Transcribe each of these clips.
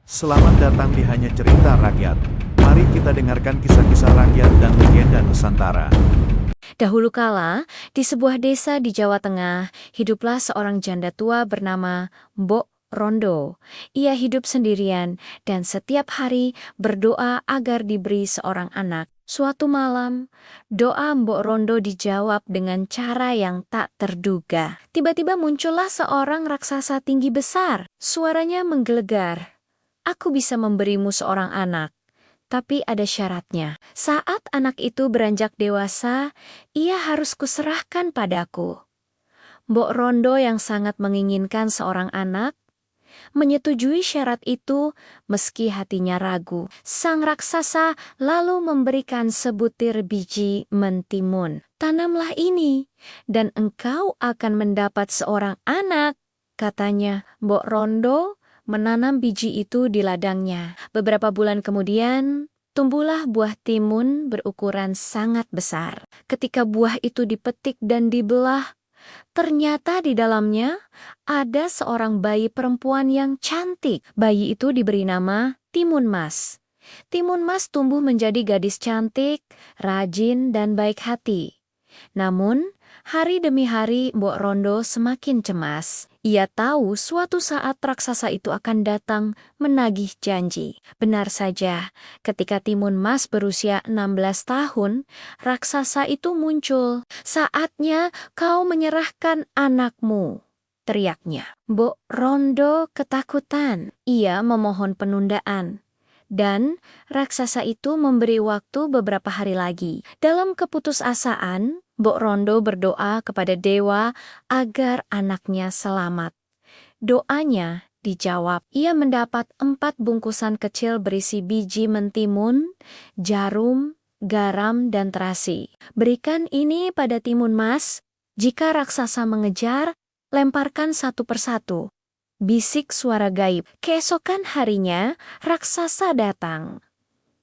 Selamat datang di Hanya Cerita Rakyat. Mari kita dengarkan kisah-kisah rakyat dan legenda Nusantara. Dahulu kala, di sebuah desa di Jawa Tengah, hiduplah seorang janda tua bernama Mbok Rondo. Ia hidup sendirian dan setiap hari berdoa agar diberi seorang anak. Suatu malam, doa Mbok Rondo dijawab dengan cara yang tak terduga. Tiba-tiba muncullah seorang raksasa tinggi besar. Suaranya menggelegar. "Aku bisa memberimu seorang anak. Tapi ada syaratnya. Saat anak itu beranjak dewasa, ia harus kuserahkan padaku." Mbok Rondo yang sangat menginginkan seorang anak, menyetujui syarat itu meski hatinya ragu. Sang raksasa lalu memberikan sebutir biji mentimun. "Tanamlah ini, dan engkau akan mendapat seorang anak," katanya. Mbok Rondo menanam biji itu di ladangnya. Beberapa bulan kemudian, tumbuhlah buah timun berukuran sangat besar. Ketika buah itu dipetik dan dibelah, ternyata di dalamnya ada seorang bayi perempuan yang cantik. Bayi itu diberi nama Timun Mas. Timun Mas tumbuh menjadi gadis cantik, rajin, dan baik hati. Namun, hari demi hari Mbok Rondo semakin cemas. Ia tahu suatu saat raksasa itu akan datang menagih janji. Benar saja, ketika Timun Mas berusia 16 tahun, raksasa itu muncul. "Saatnya kau menyerahkan anakmu," teriaknya. Mbok Rondo ketakutan. Ia memohon penundaan. Dan raksasa itu memberi waktu beberapa hari lagi. Dalam keputusasaan, Mbok Rondo berdoa kepada dewa agar anaknya selamat. Doanya dijawab. Ia mendapat 4 bungkusan kecil berisi biji mentimun, jarum, garam, dan terasi. "Berikan ini pada Timun Mas. Jika raksasa mengejar, lemparkan satu persatu," bisik suara gaib. Keesokan harinya, raksasa datang.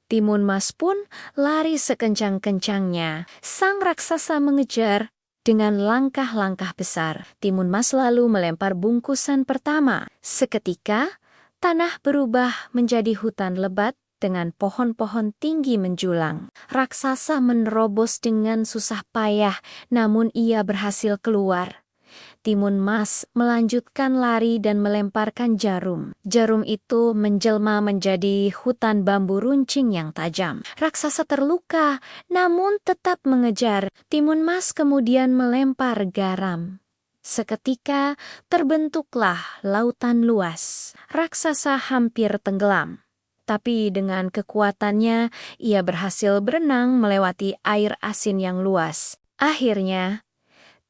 Timun Mas pun lari sekencang-kencangnya. Sang raksasa mengejar dengan langkah-langkah besar. Timun Mas lalu melempar bungkusan pertama. Seketika, tanah berubah menjadi hutan lebat dengan pohon-pohon tinggi menjulang. Raksasa menerobos dengan susah payah, namun ia berhasil keluar. Timun Mas melanjutkan lari dan melemparkan jarum. Jarum itu menjelma menjadi hutan bambu runcing yang tajam. Raksasa terluka, namun tetap mengejar. Timun Mas kemudian melempar garam. Seketika terbentuklah lautan luas. Raksasa hampir tenggelam. Tapi dengan kekuatannya, ia berhasil berenang melewati air asin yang luas. Akhirnya,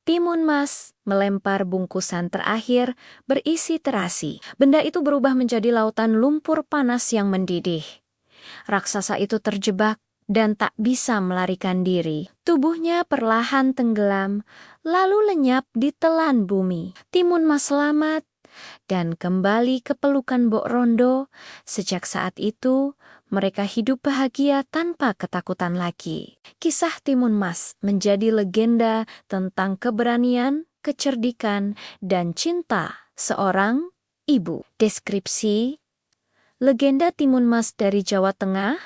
Timun Mas melempar bungkusan terakhir berisi terasi. Benda itu berubah menjadi lautan lumpur panas yang mendidih. Raksasa itu terjebak dan tak bisa melarikan diri. Tubuhnya perlahan tenggelam, lalu lenyap di telan bumi. Timun Mas selamat dan kembali ke pelukan Mbok Rondo. Sejak saat itu, mereka hidup bahagia tanpa ketakutan lagi. Kisah Timun Mas menjadi legenda tentang keberanian, kecerdikan, dan cinta seorang ibu. Deskripsi: legenda Timun Mas dari Jawa Tengah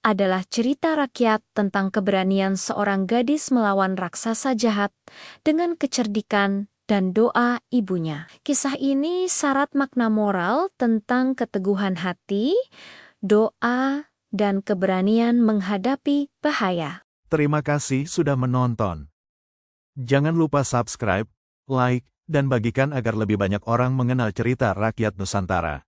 adalah cerita rakyat tentang keberanian seorang gadis melawan raksasa jahat dengan kecerdikan dan doa ibunya. Kisah ini syarat makna moral tentang keteguhan hati, doa, dan keberanian menghadapi bahaya. Terima kasih sudah menonton. Jangan lupa subscribe, like, dan bagikan agar lebih banyak orang mengenal cerita rakyat Nusantara.